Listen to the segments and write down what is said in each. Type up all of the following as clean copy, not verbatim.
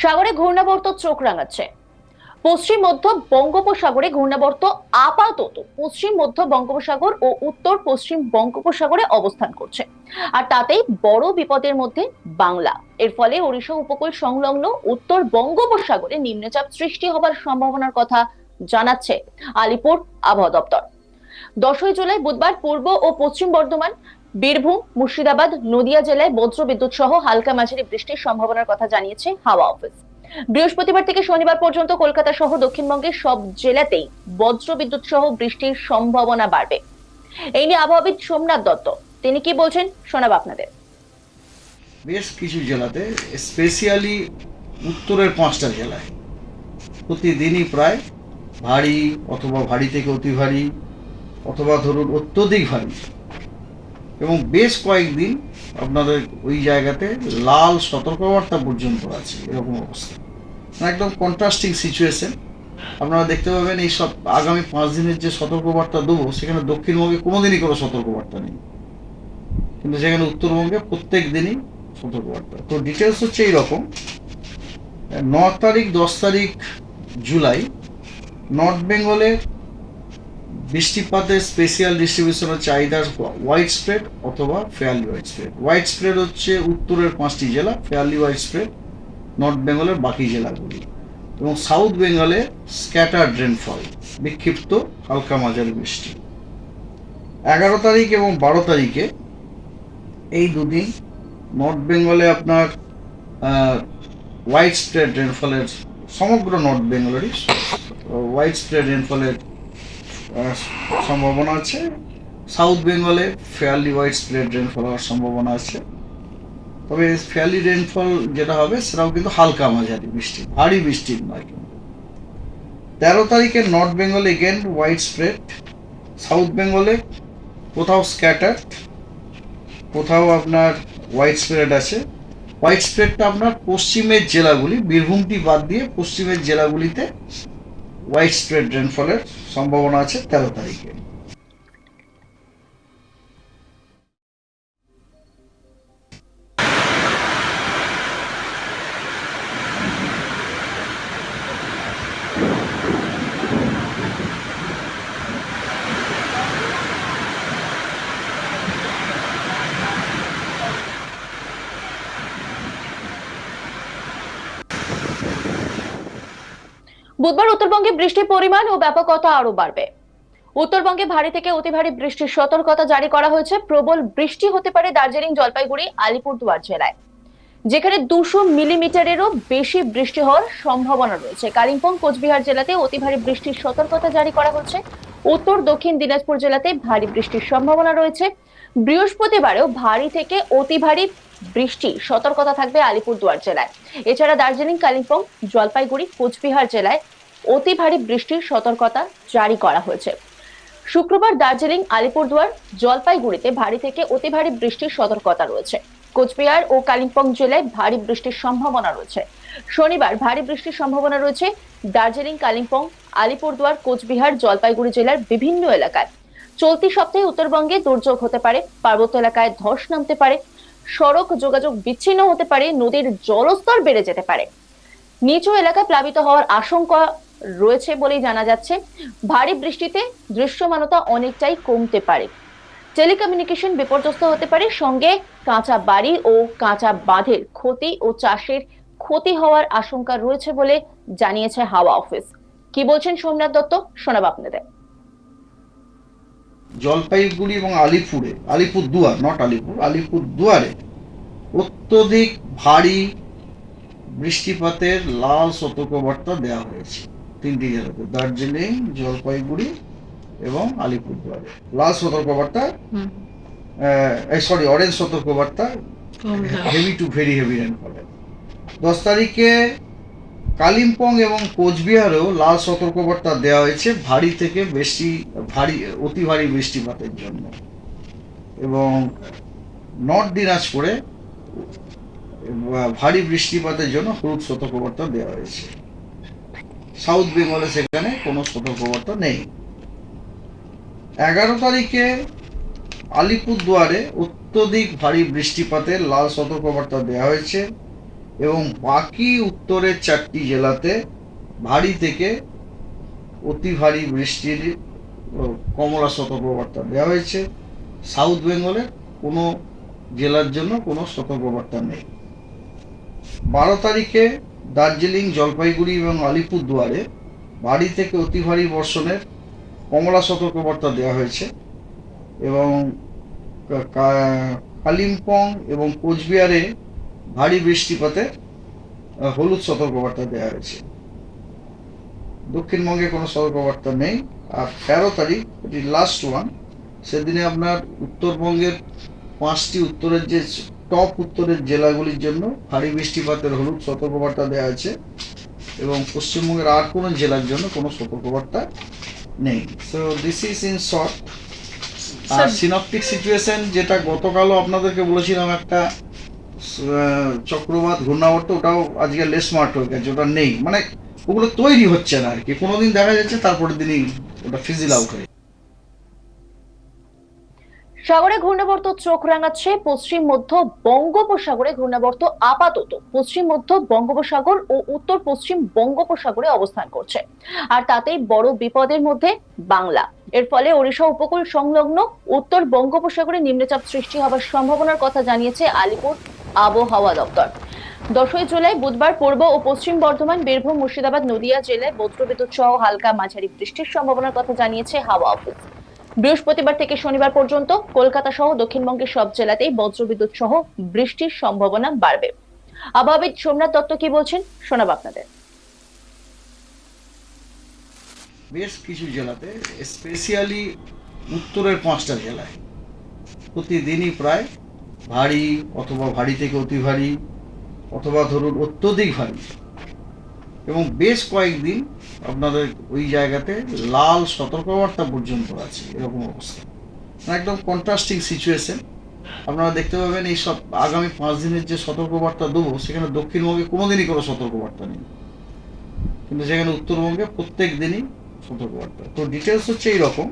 সাগরে ঘূর্ণাবর্ত চোখ রাঙাচ্ছে। পশ্চিম মধ্য বঙ্গোপসাগরে ঘূর্ণাবর্ত আপাতত পশ্চিম মধ্য বঙ্গোপসাগর ও উত্তর পশ্চিম বঙ্গোপসাগরে অবস্থান করছে, আর তাতেই বড় বিপদের মধ্যে বাংলা। এর ফলে ওড়িশা উপকূল সংলগ্ন উত্তর বঙ্গোপসাগরে নিম্নচাপ সৃষ্টি হবার সম্ভাবনার কথা জানাচ্ছে আলিপুর আবহাওয়া দপ্তর। 10ই জুলাই বুধবার পূর্ব ও পশ্চিম বর্ধমান, বীরভূম, মুর্শিদাবাদ, নদিয়া জেলায় বজ্রবিদ্যুৎ সহ হালকা মাঝারি বৃষ্টির সম্ভাবনার কথা জানিয়েছে হাওয়া অফিস। বৃহস্পতিবার থেকে শনিবার পর্যন্ত কলকাতা সহ দক্ষিণবঙ্গের সব জেলাতেই বজ্রবিদ্যুৎ সহ বৃষ্টির সম্ভাবনা বাড়বে। এই নিয়ে আবহাওয়াবিদ সোমনাথ দত্ত তিনি কি বলছেন শোনাবো আপনাদের। বেশ কিছু জেলাতে, স্পেশালি উত্তরের 5টা জেলায় প্রতিদিনই প্রায় ভারী অথবা ভারী থেকে অতি ভারী অথবা ধরুন অত্যধিক ভারী, এবং বেশ কয়েকদিন আপনাদের ওই জায়গাতে লাল সতর্কবার্তা পর্যন্ত আছে। এরকম অবস্থা, একদম কন্ট্রাস্টিং সিচুয়েশন। আপনারা দেখতে পাবেন এই সব আগামী 5 দিনের যে সতর্কবার্তা দেবো, সেখানে দক্ষিণবঙ্গে কোনোদিনই কোনো সতর্কবার্তা নেই, কিন্তু সেখানে উত্তরবঙ্গে প্রত্যেক দিনই সতর্কবার্তা। তো ডিটেলস হচ্ছে এইরকম: 9 তারিখ 10 তারিখ জুলাই নর্থ বেঙ্গলে বৃষ্টিপাতের স্পেশাল ডিস্ট্রিবিউশন হচ্ছে আইদার ওয়াইড স্প্রেড অথবা fairly wide spread. Wide spread হচ্ছে উত্তরের 5টি জেলা, ফেয়ারলি ওয়াইড স্প্রেড নর্থ বেঙ্গলের বাকি জেলাগুলি, এবং সাউথ বেঙ্গলে স্ক্যাটার্ড রেনফল, বিক্ষিপ্ত হালকা মাঝারি বৃষ্টি। 11 তারিখ এবং 12 তারিখে এই দুদিন নর্থ বেঙ্গলে আপনার ওয়াইড স্প্রেড রেনফলের, সমগ্র নর্থ বেঙ্গলেরই ওয়াইড স্প্রেড রেনফলের সম্ভাবনা আছে। সাউথ বেঙ্গলে ফেয়ারলি ওয়াইড স্প্রেড রেনফল হওয়ার সম্ভাবনা আছে, তবে ফেয়ারলি রেনফল যেটা হবে সেটাও কিন্তু হালকা মাঝারি বৃষ্টি, ভারী বৃষ্টির নয়। কিন্তু 13 তারিখে নর্থ বেঙ্গলে এগেন ওয়াইড স্প্রেড, সাউথ বেঙ্গলে কোথাও স্ক্যাটার্ড, কোথাও আপনার ওয়াইড স্প্রেড আছে। হোয়াইট স্প্রেডটা আপনার পশ্চিমের জেলাগুলি, বীরভূমটি বাদ দিয়ে পশ্চিমের জেলাগুলিতে হোয়াইট স্প্রেড রেনফলের সম্ভাবনা আছে 13 তারিখে। বুধবার উত্তরবঙ্গে বৃষ্টির পরিমাণ ও ব্যাপকতা আরো বাড়বে। উত্তরবঙ্গে ভারী থেকে অতি ভারী বৃষ্টির সতর্কতা জারি করা হয়েছে। প্রবল বৃষ্টি হতে পারে দার্জিলিং, জলপাইগুড়ি, আলিপুরদুয়ার জেলায়, যেখানে 200 মিলিমিটারেরও বেশি বৃষ্টি হওয়ার সম্ভাবনা রয়েছে। কালিম্পং, কোচবিহার জেলাতে অতি ভারী বৃষ্টির সতর্কতা জারি করা হচ্ছে। উত্তর দক্ষিণ দিনাজপুর জেলাতে ভারী বৃষ্টির সম্ভাবনা রয়েছে। বৃহস্পতিবারেও ভারী থেকে অতি ভারী বৃষ্টি সতর্কতা থাকবে আলিপুরদুয়ার জেলায়। এছাড়া দার্জিলিং, কালিম্পং, জলপাইগুড়ি, কোচবিহার জেলায় অতি ভারী বৃষ্টির সতর্কতা জারি করা হয়েছে। শুক্রবার দার্জিলিং, আলিপুরদুয়ার, জলপাইগুড়িতে ভারী থেকে অতি ভারী বৃষ্টির সতর্কতা রয়েছে। কোচবিহার ও কালিম্পং জেলায় ভারী বৃষ্টির সম্ভাবনা রয়েছে। শনিবার ভারী বৃষ্টির সম্ভাবনা রয়েছে দার্জিলিং, কালিম্পং, আলিপুরদুয়ার, কোচবিহার, জলপাইগুড়ি জেলার বিভিন্ন এলাকায়। চলতি সপ্তাহে উত্তরবঙ্গে দুর্যোগ হতে পারে, পার্বত্য এলাকায় ধস নামতে পারে, সড়ক যোগাযোগ বিচ্ছিন্ন হতে পারে, নদীর জলস্তর বেড়ে যেতে পারে, নিচু এলাকায় প্লাবিত হওয়ার আশঙ্কা রয়েছে বলেই জানা যাচ্ছে। ভারী বৃষ্টিতে দৃশ্যমানতা অনেকটাই কমতে পারে, টেলিকমিউনিকেশন বিপর্যস্ত হতে পারে, সঙ্গে কাঁচা বাড়ি ও কাঁচা বাঁধের ক্ষতি ও চাষের ক্ষতি হওয়ার আশঙ্কা রয়েছে বলে জানিয়েছে হাওয়া অফিস। কি বলছেন সোমনাথ দত্ত, শোনাবো আপনাদের। জলপাইগুড়ি এবং আলিপুরদুয়ার, নট আলিপুর, আলিপুরদুয়ারে অত্যধিক ভারী বৃষ্টিপাতের লাল সতর্কবার্তা দেওয়া হয়েছে 3টি জেলাতে, দার্জিলিং, জলপাইগুড়ি এবং আলিপুরদুয়ারে। লাল সতর্কবার্তা, অরেঞ্জ সতর্কবার্তা, হেভি টু ভেরি হেভি রেনফলের। 10 তারিখে কালিম্পং এবং কোচবিহারেও লাল সতর্কবার্তা দেওয়া হয়েছে ভারী থেকে অতি ভারী বৃষ্টিপাতের জন্য, এবং নর্থ দিনাজপুরে ভারী বৃষ্টিপাতের জন্য হলুদ সতর্কবার্তা দেওয়া হয়েছে। সাউথ বেঙ্গলে সেখানে কোনো সতর্কবার্তা নেই। 11 তারিখে আলিপুরদুয়ারে অত্যধিক ভারী বৃষ্টিপাতের লাল সতর্কবার্তা দেওয়া হয়েছে, এবং বাকি উত্তরের 4টি জেলাতে ভারী থেকে অতি ভারী বৃষ্টির কমলা সতর্কবার্তা দেওয়া হয়েছে। সাউথ বেঙ্গলের কোনো জেলার জন্য কোনো সতর্কবার্তা নেই। 12 তারিখে দার্জিলিং, জলপাইগুড়ি এবং আলিপুরদুয়ারে ভারী থেকে অতি ভারী বর্ষণের কমলা সতর্কবার্তা দেওয়া হয়েছে এবং কালিম্পং এবং কোচবিহারে ভারী বৃষ্টিপাতে হলুদ সতর্কবার্তা দেওয়া হয়েছে। দক্ষিণবঙ্গে কোনো সতর্কবার্তা নেই। আর 13 তারিখ, এটি লাস্ট ওয়ান, সেদিনে আপনার উত্তরবঙ্গের 5টি উত্তরের যে টপ উত্তরের জেলাগুলির জন্য ভারী বৃষ্টিপাতের হলুদ সতর্কবার্তা দেওয়া আছে এবং পশ্চিমবঙ্গের আর কোনো জেলার জন্য কোনো সতর্কবার্তা নেই। So this is in short. আর সিনপটিক সিচুয়েশন, যেটা গতকালও আপনাদেরকে বলেছিলাম, একটা চক্রবাত ঘূর্ণাবর্ত, ওটাও আজকে লেস মার্ট হয়ে গেছে, ওটা নেই, মানে ওগুলো তৈরি হচ্ছে না আর কি। কোনোদিন দেখা যাচ্ছে, তারপরের দিনই ওটা ফিজিল আউট হয়ে। সাগরে ঘূর্ণাবর্ত চোখ রাঙাচ্ছে। পশ্চিম মধ্য বঙ্গোপসাগরে ঘূর্ণাবর্ত আপাতত পশ্চিম মধ্য বঙ্গোপসাগর ও উত্তর পশ্চিম বঙ্গোপসাগরে অবস্থান করছে, আর তাতেই বড় বিপদের মধ্যে বাংলা। এর ফলে ওড়িশা উপকূল সংলগ্ন উত্তর বঙ্গোপসাগরে নিম্নচাপ সৃষ্টি হওয়ার সম্ভাবনার কথা জানিয়েছে আলিপুর আবহাওয়া দপ্তর। 10 জুলাই বুধবার পূর্ব ও পশ্চিম বর্ধমান, বীরভূম, মুর্শিদাবাদ, নদিয়া জেলায় বজ্রবিদ্যুৎ সহ হালকা মাঝারি বৃষ্টির সম্ভাবনার কথা জানিয়েছে হাওয়া অফিস। বৃহস্পতিবার থেকে শনিবার পর্যন্ত কলকাতা সহ দক্ষিণবঙ্গের সব জেলাতেই বজ্রবিদ্যুৎ সহ বৃষ্টির সম্ভাবনা বাড়বে। আবহাওয়াবিদ সোমনাথ দত্ত কি বলছেন শোনাব আপনাদের। বেশ কিছু জেলাতে, স্পেশালি উত্তরের 5টা জেলায় প্রতিদিনই প্রায় ভারী অথবা ভারী থেকে অতি ভারী অথবা ধরুন অত্যধিক ভারী, এবং বেশ কয়েকদিন আপনাদের ওই জায়গাতে লাল সতর্কবার্তা পর্যন্ত আছে, এরকম অবস্থা। একদম কন্ট্রাস্টিং সিচুয়েশন। আপনারা দেখতে পাবেন এই সব আগামী 5 দিনের যে সতর্কবার্তা দেবো, সেখানে দক্ষিণবঙ্গে কোনোদিনই কোনো সতর্কবার্তা নেই, কিন্তু সেখানে উত্তরবঙ্গে প্রত্যেক দিনই সতর্কবার্তা। তো ডিটেলস হচ্ছে এইরকম: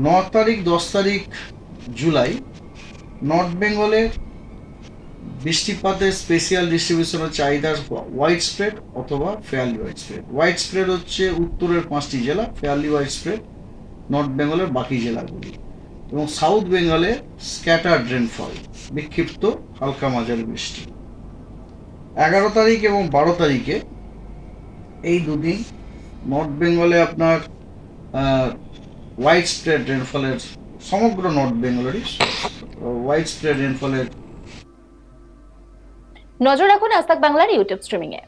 9 তারিখ 10 তারিখ জুলাই নর্থ বেঙ্গলের বৃষ্টিপাতের স্পেশাল ডিস্ট্রিবিউশন হচ্ছে আইদার হোয়াইট স্প্রেড অথবা fairly white spread. White spread হচ্ছে উত্তরের 5টি জেলা, ফেয়ারলি হোয়াইট স্প্রেড নর্থ বেঙ্গলের বাকি জেলাগুলি, এবং সাউথ বেঙ্গলে স্ক্যাটার্ড রেনফল, বিক্ষিপ্ত হালকা মাঝারি বৃষ্টি। 11 তারিখ এবং 12 তারিখে এই দুদিন নর্থ বেঙ্গলে আপনার হোয়াইট স্প্রেড রেনফলের, সমগ্র নর্থ বেঙ্গলেরই হোয়াইট স্প্রেড রেনফলের। নজর রাখুন আজ তাক বাংলার ইউটিউব স্ট্রিমিং এ।